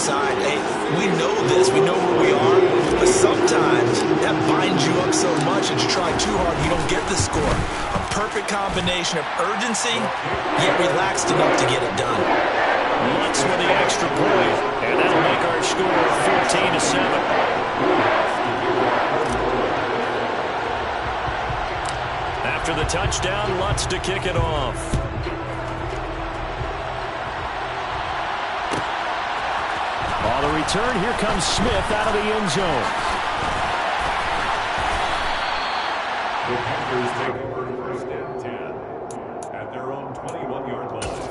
side. Hey, we know this. We know where we are. But sometimes that binds you up so much that you try too hard and you don't get the score. A perfect combination of urgency, yet relaxed enough to get it done. Lutz with the extra point, and that'll make our score 14-7. After the touchdown, Lutz to kick it off. On the return, here comes Smith out of the end zone. The Panthers take over first and 10 at their own 21-yard line.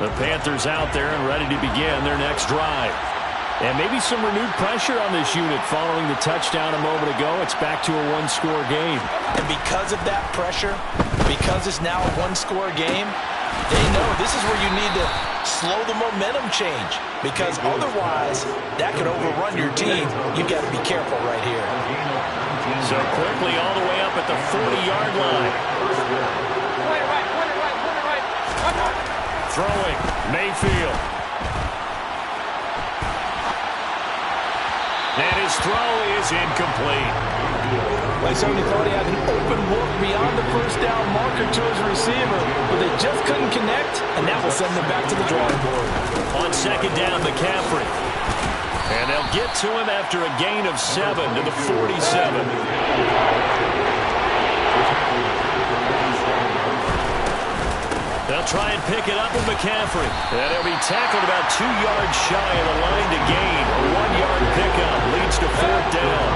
The Panthers out there and ready to begin their next drive. And maybe some renewed pressure on this unit following the touchdown a moment ago. It's back to a one-score game. And because of that pressure, because it's now a one-score game, they know this is where you need to slow the momentum change. Because otherwise, that could overrun your team. You've got to be careful right here. So quickly all the way up at the 40-yard line. Throwing, Mayfield. And his throw is incomplete. They certainly thought he had an open look beyond the first down marker to his receiver, but they just couldn't connect, and that will send them back to the drawing board. On second down, McCaffrey. And they'll get to him after a gain of 7 to the 47. They'll try and pick it up with McCaffrey. And he'll be tackled about 2 yards shy of the line to gain. A 1-yard pickup leads to fourth down.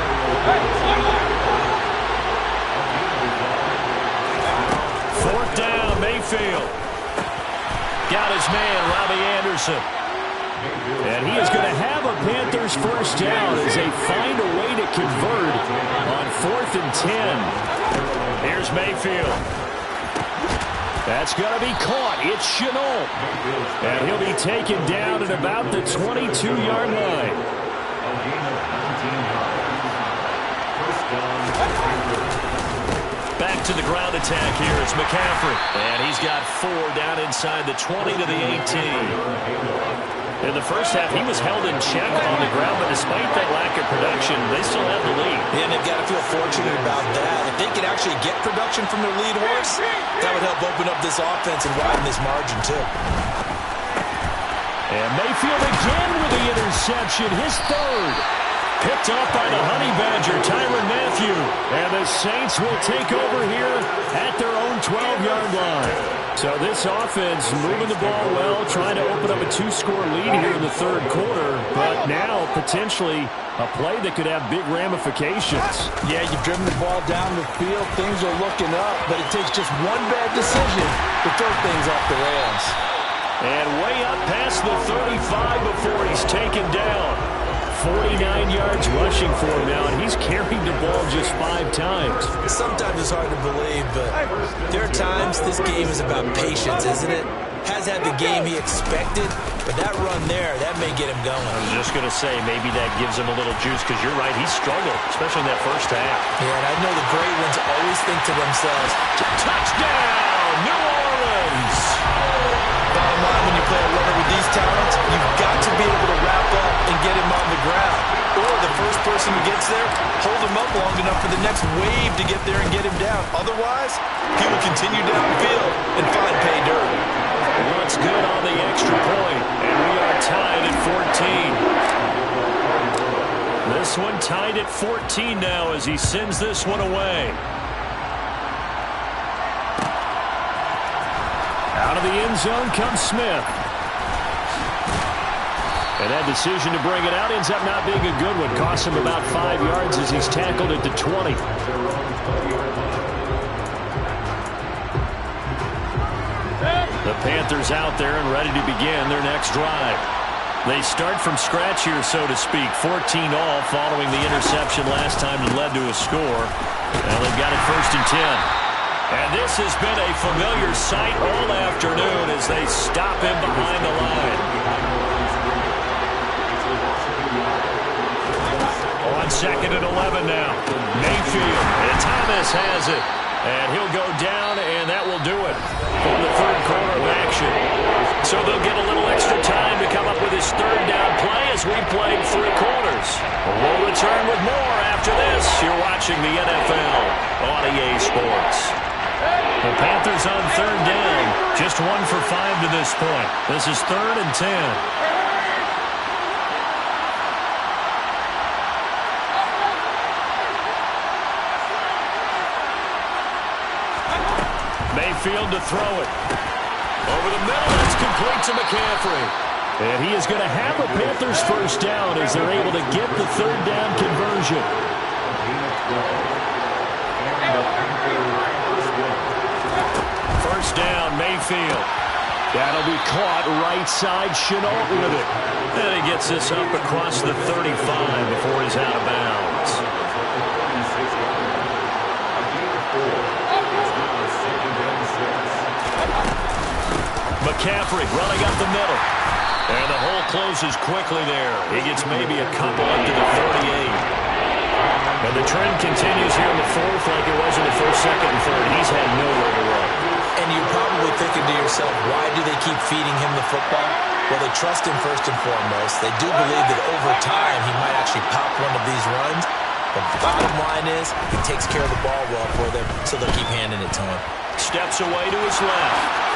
Fourth down, Mayfield. Got his man, Robbie Anderson. And he is going to have a Panthers first down as they find a way to convert on 4th and 10. Here's Mayfield. That's going to be caught. It's Chenault. And he'll be taken down at about the 22-yard line. Back to the ground attack here. It's McCaffrey. And he's got 4 down inside the 20 to the 18. In the first half, he was held in check on the ground, but despite that lack of production, they still have the lead. Yeah, and they've got to feel fortunate about that. If they could actually get production from their lead horse, that would help open up this offense and widen this margin, too. And Mayfield again with the interception, his third. Picked off by the Honey Badger, Tyrann Mathieu. And the Saints will take over here at their own 12-yard line. So this offense moving the ball well, trying to open up a 2-score lead here in the third quarter. But now, potentially, a play that could have big ramifications. Yeah, you've driven the ball down the field. Things are looking up, but it takes just one bad decision to throw things off the rails. And way up past the 35 before he's taken down. 49 yards rushing for him now, and he's carried the ball just 5 times. Sometimes it's hard to believe, but there are times this game is about patience, isn't it? Has had the game he expected, but that run there, that may get him going. I was just going to say, maybe that gives him a little juice, because you're right, he struggled, especially in that first half. Yeah, and I know the great ones always think to themselves, touchdown, New Orleans! Bottom line, when you play a runner with these talents, you've got to be able to wrap up and get him on the ground. Or the first person who gets there, hold him up long enough for the next wave to get there and get him down. Otherwise, he will continue downfield and find pay dirt. What's good on the extra point, and we are tied at 14. This one tied at 14 now as he sends this one away. Out of the end zone comes Smith. And that decision to bring it out ends up not being a good one. Costs him about 5 yards as he's tackled at the 20. The Panthers out there and ready to begin their next drive. They start from scratch here, so to speak. 14-all following the interception last time that led to a score. Now they've got it 1st and 10. And this has been a familiar sight all afternoon as they stop him behind the line. On 2nd and 11 now. Mayfield, and Thomas has it. And he'll go down, and that will do it for the third quarter of action. this third down play as we played 3 quarters. We'll return with more after this. You're watching the NFL on EA Sports. The Panthers on third down, just 1 for 5 to this point. This is 3rd and 10. Mayfield to throw it. Over the middle, it's complete to McCaffrey. And he is going to have a Panthers first down as they're able to get the third down conversion. First down, Mayfield. That'll be caught right side. Chenault with it. And he gets this up across the 35 before he's out of bounds. McCaffrey running up the middle. And the hole closes quickly there. He gets maybe a couple up to the 38. And the trend continues here in the 4th like it was in the 1st, 2nd, and 3rd. He's had nowhere to run. And you're probably thinking to yourself, why do they keep feeding him the football? Well, they trust him first and foremost. They do believe that over time he might actually pop one of these runs. But the bottom line is he takes care of the ball well for them, so they'll keep handing it to him. Steps away to his left.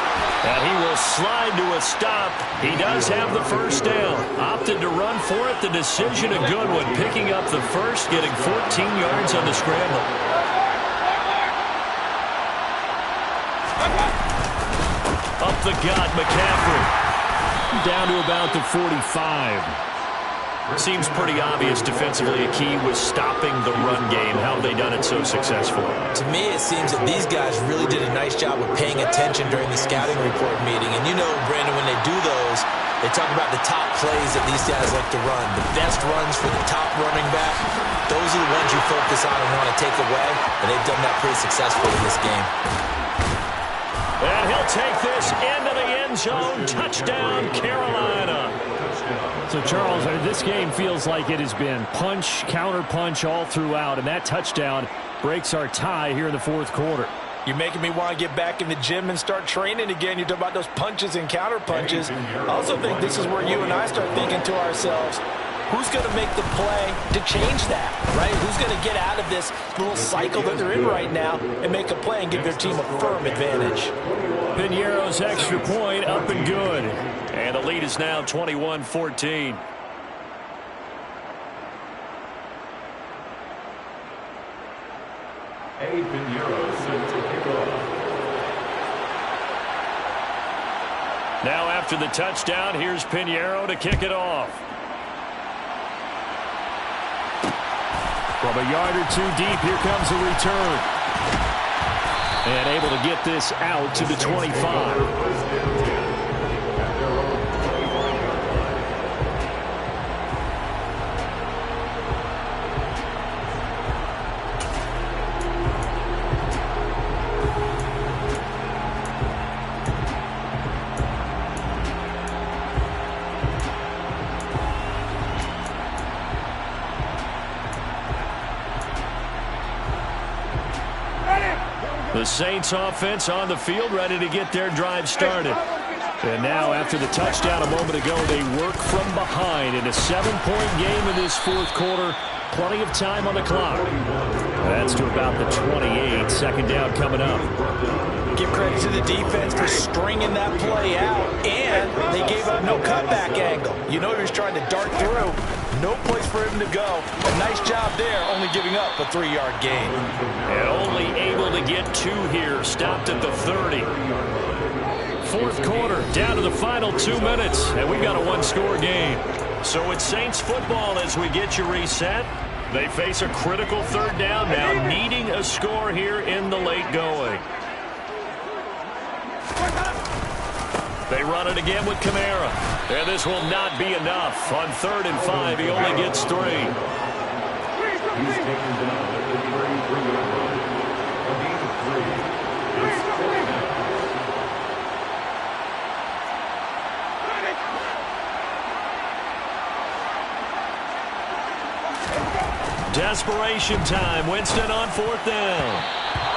And he will slide to a stop. He does have the first down. Opted to run for it. The decision a good one. Picking up the first, getting 14 yards on the scramble. Up the gut, McCaffrey. Down to about the 45. Seems pretty obvious defensively a key was stopping the run game. How have they done it so successfully? To me, it seems that these guys really did a nice job of paying attention during the scouting report meeting. And you know, Brandon, when they do those, they talk about the top plays that these guys like to run. The best runs for the top running back, those are the ones you focus on and want to take away. And they've done that pretty successfully in this game. And he'll take this into the end zone. Touchdown, Carolina. So, Charles, this game feels like it has been punch, counter-punch all throughout, and that touchdown breaks our tie here in the 4th quarter. You're making me want to get back in the gym and start training again. You're talking about those punches and counter-punches. I also think this is where you and I start thinking to ourselves, who's going to make the play to change that, right? Who's going to get out of this little cycle that they're in right now and make a play and give their team a firm advantage? Piñeiro's extra point up and good. And the lead is now 21-14. Piñeiro set to kick off. Now after the touchdown, here's Piñeiro to kick it off. From a yard or 2 deep, here comes a return. And able to get this out to the 25. The Saints offense on the field, ready to get their drive started. And now, after the touchdown a moment ago, they work from behind in a 7-point game in this 4th quarter. Plenty of time on the clock. That's to about the 28. Second down coming up. Give credit to the defense for stringing that play out, and they gave up no cutback angle. You know he was trying to dart through. No place for him to go. A nice job there, only giving up a 3-yard gain. And only able to get 2 here. Stopped at the 30. 4th quarter, down to the final 2 minutes, and we've got a 1-score game. So it's Saints football as we get you reset. They face a critical 3rd down now, needing a score here in the late going. They run it again with Kamara. And this will not be enough. On 3rd and 5, he only gets 3. He's taken down at the 33-yard line. A gain of 3. It's 4th down. Desperation time. Winston on 4th down.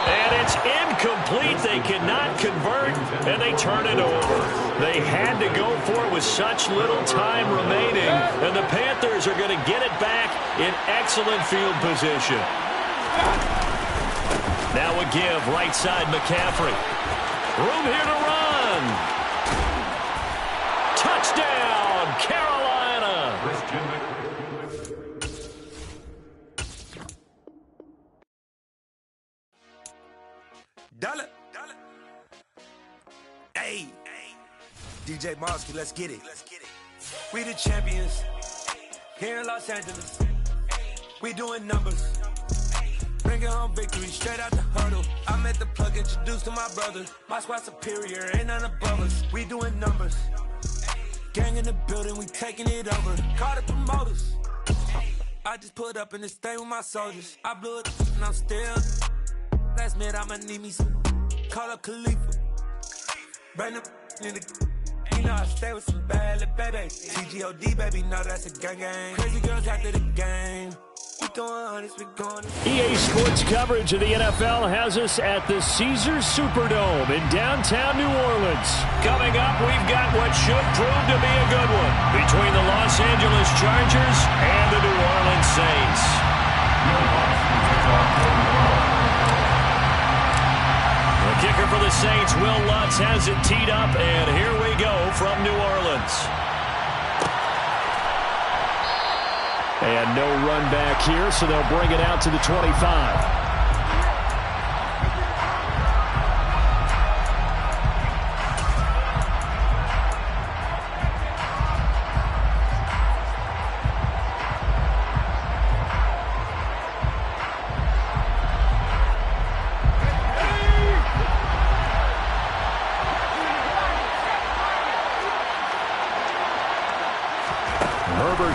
And it's incomplete. They cannot convert, and they turn it over. They had to go for it with such little time remaining, and the Panthers are going to get it back in excellent field position. Now a give, right side McCaffrey. Room here to run. Touchdown, Carolina. Dollar. Hey. DJ Mosky, let's get it. We the champions here in Los Angeles. We doing numbers. Bringing home victory straight out the huddle. I met the plug, introduced to my brother. My squad superior, ain't none above us. We doing numbers. Gang in the building, we taking it over. Call the promoters. I just put up in this thing with my soldiers. I blew it and I'm still. Last minute I'ma need me some. Call up Khalifa. Bring them in the. You know I stay with some bad little baby. TGOD, baby, know that's a gang. Crazy girls after the game. EA Sports coverage of the NFL has us at the Caesars Superdome in downtown New Orleans. Coming up, we've got what should prove to be a good one between the Los Angeles Chargers and the New Orleans Saints. The kicker for the Saints, Will Lutz, has it teed up, and here we go from New Orleans. And no run back here, so they'll bring it out to the 25.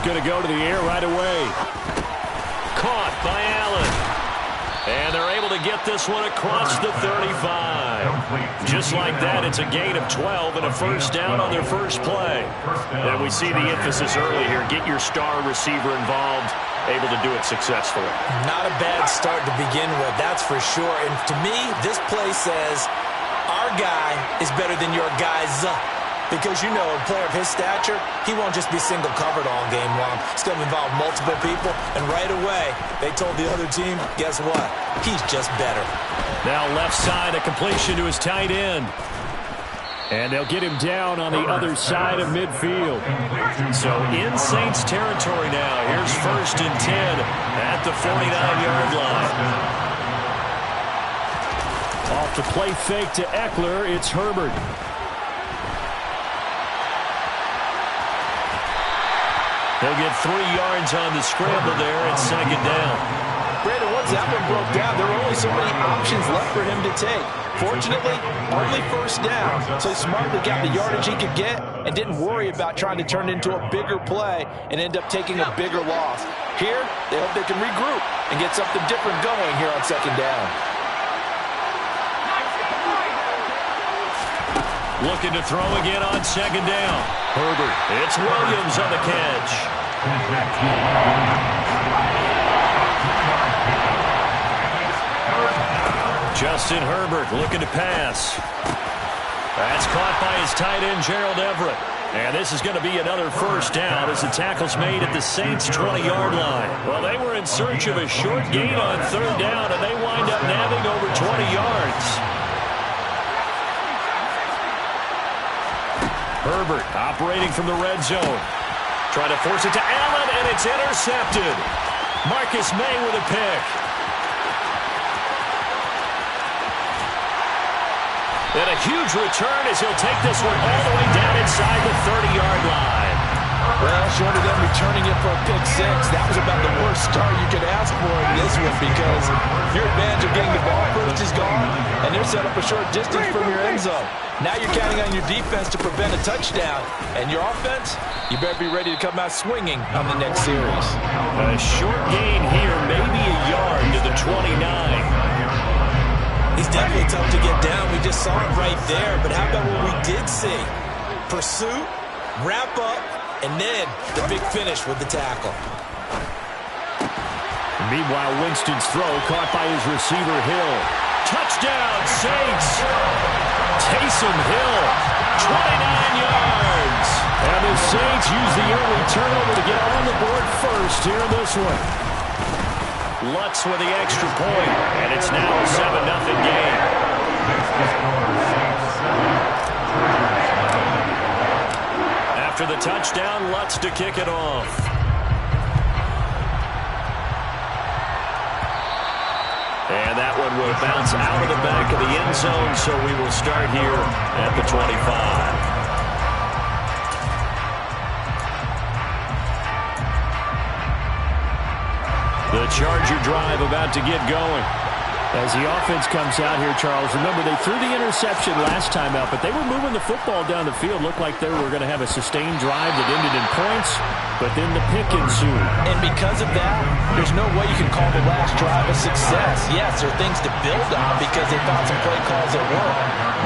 Going to go to the air right away. Caught by Allen. And they're able to get this one across the 35. Just like that, it's a gain of 12 and a first down on their first play. And we see the emphasis early here. Get your star receiver involved, able to do it successfully. Not a bad start to begin with, that's for sure. And to me, this play says our guy is better than your guy's. Because, you know, a player of his stature, he won't just be single covered all game long. It's going to involve multiple people. And right away, they told the other team, guess what? He's just better. Now left side, a completion to his tight end. And they'll get him down on the other side of midfield. So in Saints territory now. Here's 1st and 10 at the 49-yard line. Off the play fake to Eckler, it's Herbert. They'll get 3 yards on the scramble there at 2nd down. Brandon, once that one broke down, there were only so many options left for him to take. Fortunately, only 1st down, so he smartly got the yardage he could get and didn't worry about trying to turn it into a bigger play and end up taking a bigger loss. Here, they hope they can regroup and get something different going here on 2nd down. Looking to throw again on 2nd down. Herbert. It's Williams on the catch. Justin Herbert looking to pass. That's caught by his tight end, Gerald Everett. And this is going to be another 1st down as the tackle's made at the Saints' 20-yard line. Well, they were in search of a short gain on 3rd down, and they wind up nabbing over 20 yards. Herbert operating from the red zone. Trying to force it to Allen, and it's intercepted. Marcus May with a pick. And a huge return as he'll take this one all the way down inside the 30-yard line. Well, short of them returning it for a pick 6, that was about the worst start you could ask for in this one because your advantage of getting the ball first is gone, and they're set up a short distance from your end zone. Now you're counting on your defense to prevent a touchdown, and your offense, you better be ready to come out swinging on the next series. A short gain here, maybe a yard to the 29. He's definitely tough to get down. We just saw it right there, but how about what we did see? Pursuit, wrap up, and then the big finish with the tackle. Meanwhile, Winston's throw caught by his receiver, Hill. touchdown, Saints. Taysom Hill, 29 yards. And the Saints use the early turnover to get on the board first here in this one. Lutz with the extra point, and it's now a 7-0 game. After the touchdown, Lutz to kick it off. And that one will bounce out of the back of the end zone, so we will start here at the 25. The Charger drive about to get going. As the offense comes out here, Charles, remember they threw the interception last time out, but they were moving the football down the field. Looked like they were going to have a sustained drive that ended in points, but then the pick ensued. And because of that, there's no way you can call the last drive a success. Yes, there are things to build on because they found some play calls that work.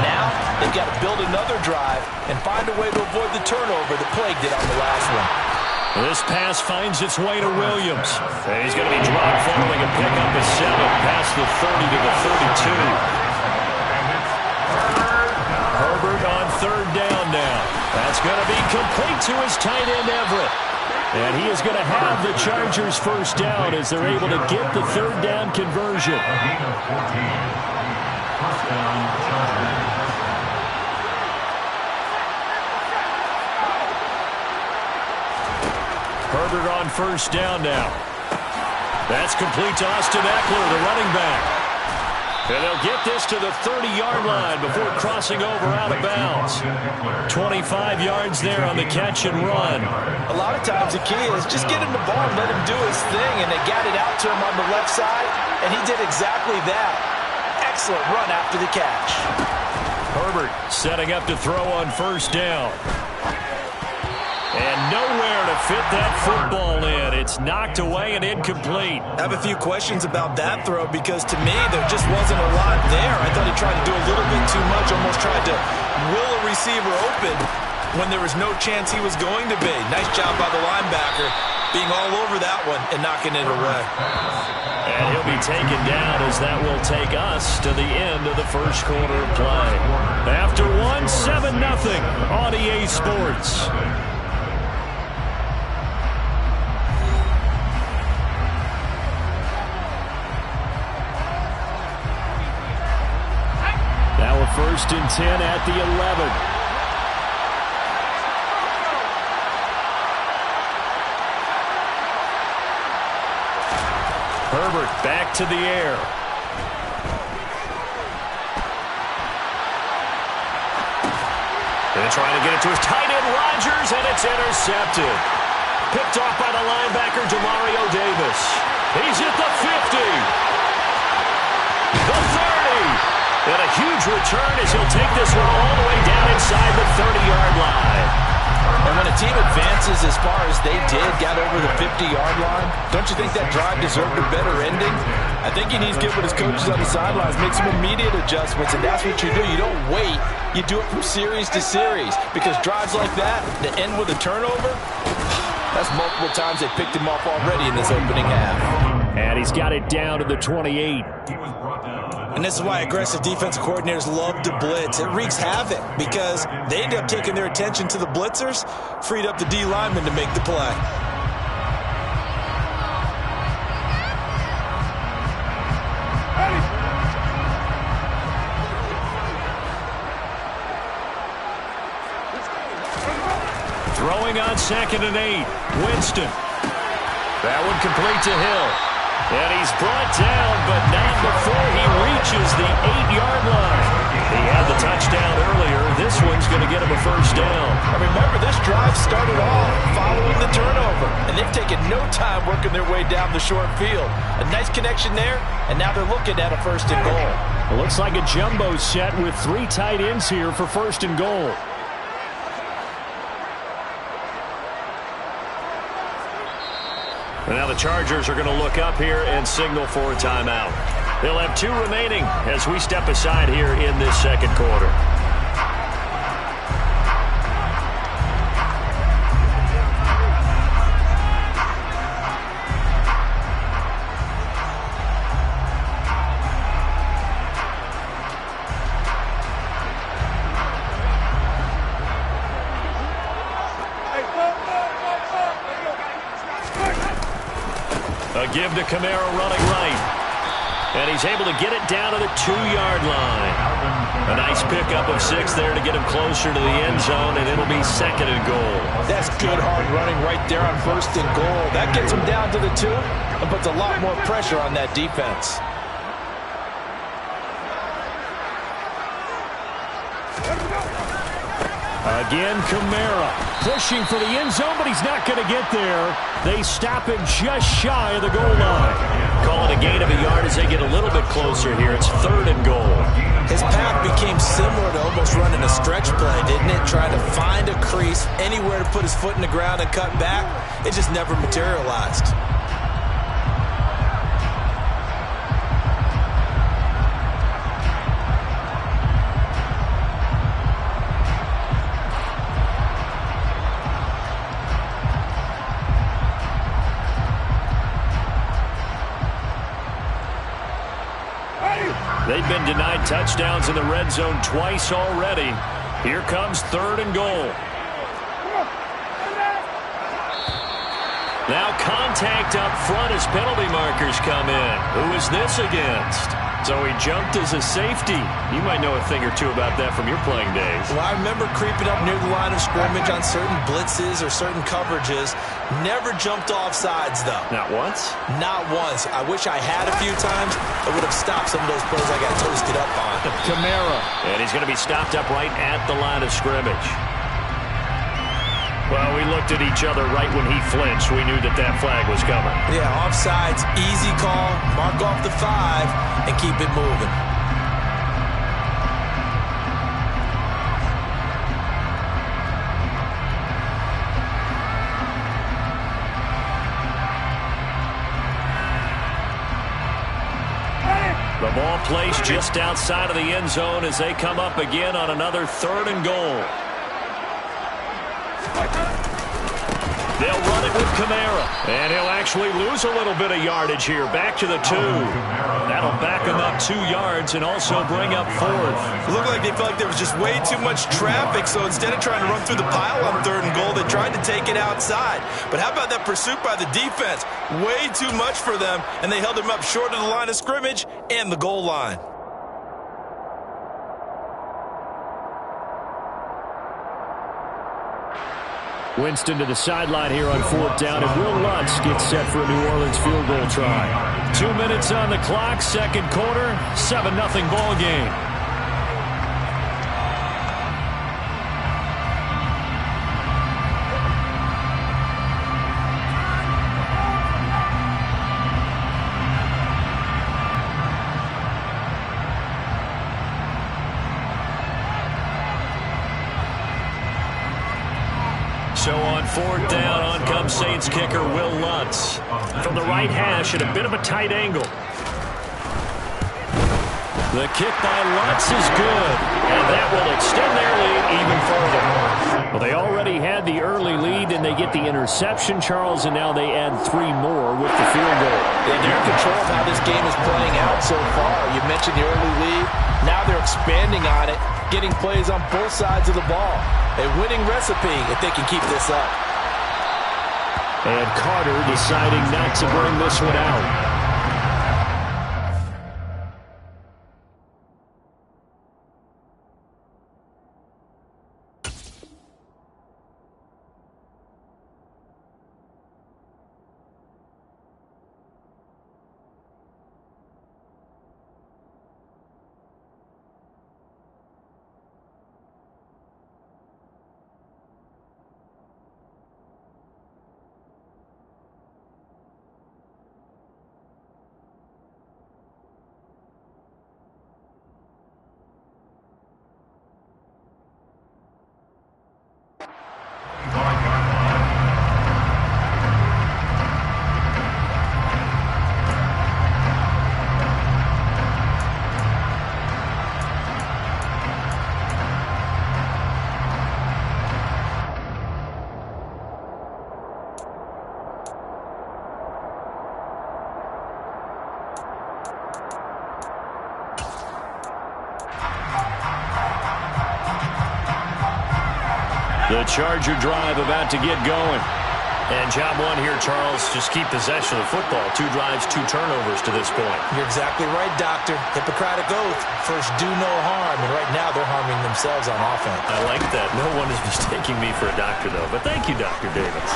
Now, they've got to build another drive and find a way to avoid the turnover that plagued it on the last one. This pass finds its way to Williams. And he's going to be dropped following a pickup of 7 past the 30 to the 32. Herbert on third down now. That's going to be complete to his tight end Everett. And he is going to have the Chargers first down as they're able to get the third down conversion. Herbert on first down now. That's complete to Austin Eckler, the running back. And they'll get this to the 30-yard line before crossing over out of bounds. 25 yards there on the catch and run. A lot of times the key is just get him the ball and let him do his thing, and they got it out to him on the left side, and he did exactly that. Excellent run after the catch. Herbert setting up to throw on first down. And nowhere to fit that football in. It's knocked away and incomplete. I have a few questions about that throw because to me there just wasn't a lot there. I thought he tried to do a little bit too much, almost tried to will a receiver open when there was no chance he was going to be. Nice job by the linebacker being all over that one and knocking it away. And he'll be taken down as that will take us to the end of the first quarter of play. After 7-0 on EA Sports. First and 10 at the 11. Herbert back to the air. They're trying to get it to his tight end Rodgers, and it's intercepted. Picked off by the linebacker Demario Davis. He's at the 50. The 30. And a huge return as he'll take this one all the way down inside the 30-yard line. And when a team advances as far as they did, got over the 50-yard line, don't you think that drive deserved a better ending? I think he needs to get with his coaches on the sidelines, make some immediate adjustments, and that's what you do. You don't wait. You do it from series to series because drives like that end with a turnover, that's multiple times they picked him off already in this opening half. And he's got it down to the 28. And this is why aggressive defensive coordinators love to blitz. It wreaks havoc because they end up taking their attention to the blitzers, freed up the D lineman to make the play. Throwing on 2nd and 8. Winston. That one complete to Hill. And he's brought down, but not before he reaches the 8-yard line. He had the touchdown earlier. This one's going to get him a first down. And remember, this drive started off following the turnover, and they've taken no time working their way down the short field. A nice connection there, and now they're looking at a 1st and goal. It looks like a jumbo set with 3 tight ends here for 1st and goal. And now the Chargers are going to look up here and signal for a timeout. They'll have 2 remaining as we step aside here in this second quarter. give to Kamara running right. And he's able to get it down to the 2-yard line. A nice pickup of 6 there to get him closer to the end zone, and it'll be 2nd and goal. That's good hard running right there on 1st and goal. That gets him down to the 2 and puts a lot more pressure on that defense. Again, Kamara pushing for the end zone, but he's not going to get there. They stop him just shy of the goal line. Call it a gain of a yard as they get a little bit closer here. It's 3rd and goal. His path became similar to almost running a stretch play, didn't it? Trying to find a crease, anywhere to put his foot in the ground and cut back. It just never materialized. They've been denied touchdowns in the red zone twice already. Here comes 3rd and goal. Now contact up front as penalty markers come in. Who is this against? So he jumped as a safety. You might know a thing or two about that from your playing days. Well, I remember creeping up near the line of scrimmage on certain blitzes or certain coverages. Never jumped off sides, though. Not once? Not once. I wish I had a few times. It would have stopped some of those plays I got toasted up on. Kamara. And he's going to be stopped up right at the line of scrimmage. Well, we looked at each other right when he flinched. We knew that that flag was coming. Yeah, offsides, easy call. Mark off the 5 and keep it moving. The ball placed just outside of the end zone as they come up again on another 3rd and goal. They'll run it with Kamara. And he'll actually lose a little bit of yardage here. Back to the 2. That'll back him up 2 yards and also bring up 4th. It looked like they felt like there was just way too much traffic, so instead of trying to run through the pile on 3rd and goal, they tried to take it outside. But how about that pursuit by the defense? Way too much for them, and they held him up short of the line of scrimmage and the goal line. Winston to the sideline here on 4th down, and Will Lutz gets set for a New Orleans field goal try. 2 minutes on the clock, 2nd quarter, 7-0 ball game. So on 4th down, on comes Saints kicker Will Lutz. From the right hash at a bit of a tight angle. The kick by Lutz is good, and that will extend their lead even further. Well, they already had the early lead, and they get the interception, Charles, and now they add 3 more with the field goal. Yeah, they're in control of how this game is playing out so far. You mentioned the early lead. Now they're expanding on it, getting plays on both sides of the ball. A winning recipe if they can keep this up. And Carter deciding not to bring this one out. The Charger drive about to get going. And job one here, Charles, just keep possession of the football. 2 drives, 2 turnovers to this point. You're exactly right, Doctor. Hippocratic oath. First, do no harm. And right now, they're harming themselves on offense. I like that. No one is mistaking me for a doctor, though. But thank you, Dr. Davis.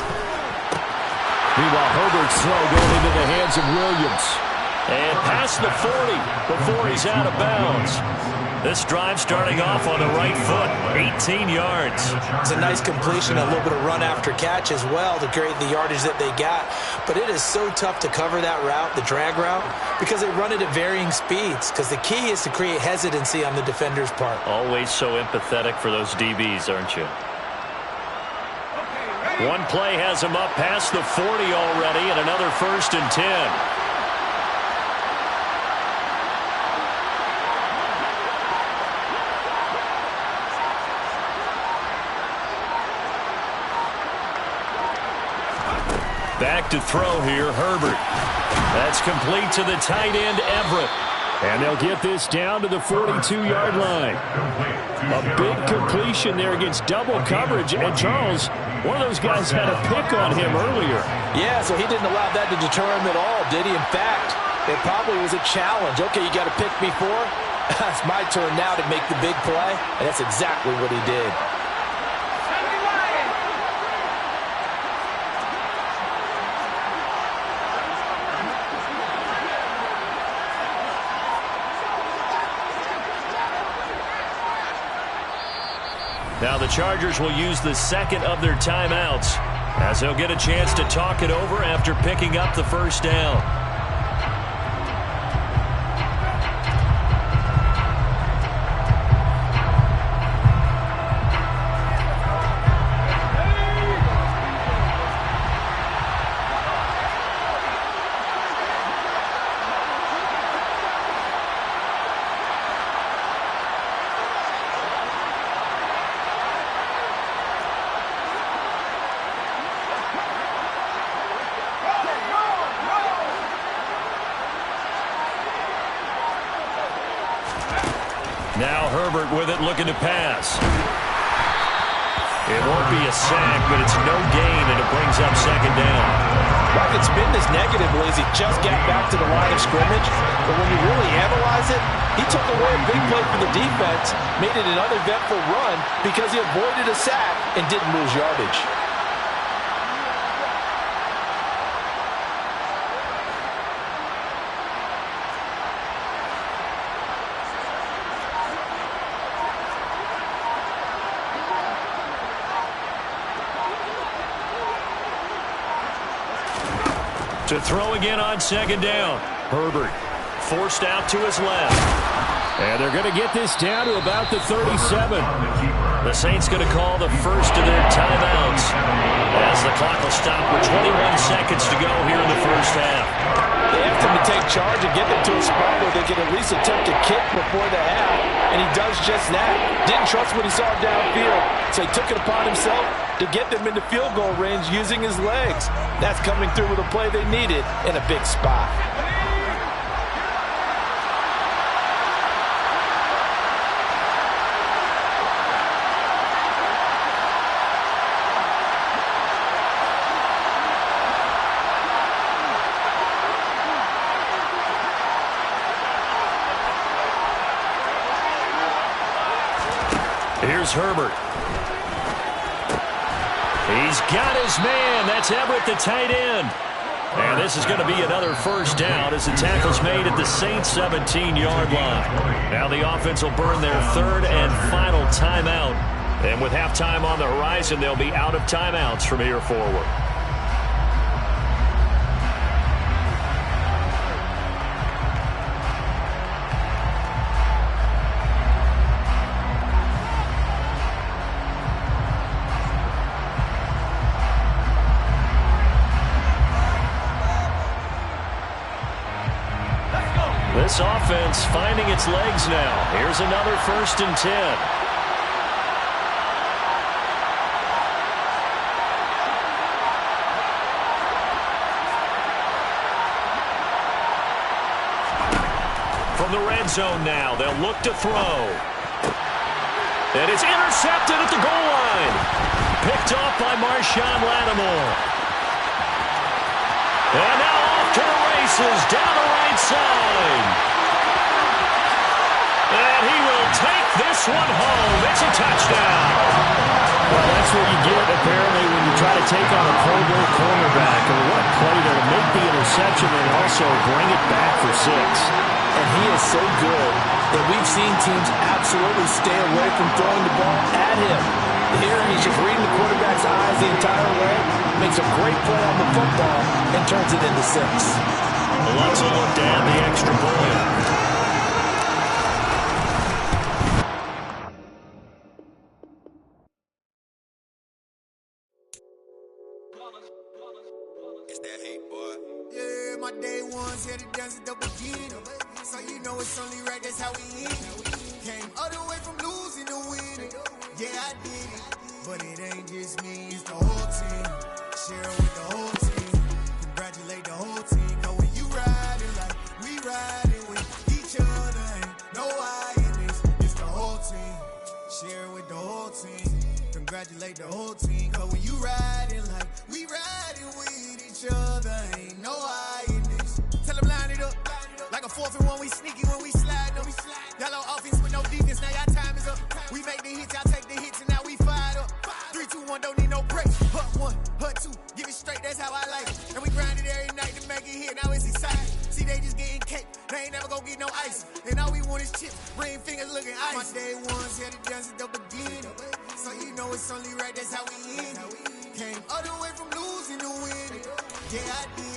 Meanwhile, Herbert's throw going into the hands of Williams. And past the 40 before he's out of bounds. This drive starting off on the right foot, 18 yards. It's a nice completion, a little bit of run after catch as well to create the yardage that they got. But it is so tough to cover that route, the drag route, because they run it at varying speeds. Because the key is to create hesitancy on the defender's part. Always so empathetic for those DBs, aren't you? One play has him up past the 40 already, and another 1st and 10. Back to throw here, Herbert. That's complete to the tight end, Everett. And they'll get this down to the 42-yard line. A big completion there against double coverage. And Charles, one of those guys had a pick on him earlier. Yeah, so he didn't allow that to deter him at all, did he? In fact, it probably was a challenge. Okay, you got to pick me for? It's my turn now to make the big play. And that's exactly what he did. Now the Chargers will use the second of their timeouts as they'll get a chance to talk it over after picking up the 1st down. Now Herbert with it, looking to pass. It won't be a sack, but it's no gain, and it brings up 2nd down. Rockets spin this negatively as he just got back to the line of scrimmage. But when you really analyze it, he took away a big play for the defense, made it an uneventful run because he avoided a sack and didn't lose yardage. To throw again on 2nd down. Herbert forced out to his left. And they're going to get this down to about the 37. The Saints going to call the first of their timeouts as the clock will stop with 21 seconds to go here in the 1st half. They asked him to take charge and get them to a spot where they can at least attempt to kick before the half, and he does just that. Didn't trust what he saw downfield, so he took it upon himself to get them into field goal range using his legs. That's coming through with a play they needed in a big spot. Here's Herbert. He's got his man. That's Everett, the tight end. And this is going to be another 1st down as the tackle's made at the Saints' 17-yard line. Now the offense will burn their 3rd and final timeout. And with halftime on the horizon, they'll be out of timeouts from here forward. This offense finding its legs now. Here's another 1st and 10. From the red zone now, they'll look to throw. And it's intercepted at the goal line. Picked off by Marshawn Lattimore. And now off to the races down the right side. And he will take this one home. It's a touchdown. Well, that's what you get, apparently, when you try to take on a Pro Bowl cornerback. And what play there to make the interception and also bring it back for 6. And he is so good that we've seen teams absolutely stay away from throwing the ball at him. Here, he's just reading the quarterback's eyes the entire way, makes a great play on the football, and turns it into 6. Well, let's look to add the extra point. It's that hate, boy. Yeah, my day ones had to dance at the beginning. So you know it's only right, that's how we end. Came all the way from losing to winning. Yeah, I did it. But it ain't just me, it's the whole team. Share it with the whole team. Congratulate the whole team. Cause when you riding like we riding with each other, ain't no I in this. It's the whole team. Share it with the whole team. Congratulate the whole team. Cause when you riding like we riding with each other, ain't no I in this. Tell them line it up. Like a 4th and 1, we sneaky when we slide up. Y'all on offense with no defense, now y'all time is up. We make the hits, y'all take the hits, and now we fired up. 3, 2, 1, don't need no breaks. Hut 1, hut 2, give it straight, that's how I like it. And we grind it every night to make it hit, now it's exciting. See, they just getting cake, they ain't never gonna get no ice. And all we want is chips, ring fingers looking ice. My day ones had to dance at the beginning. So you know it's only right, that's how we end. Came all the way from losing to winning. Yeah, I did.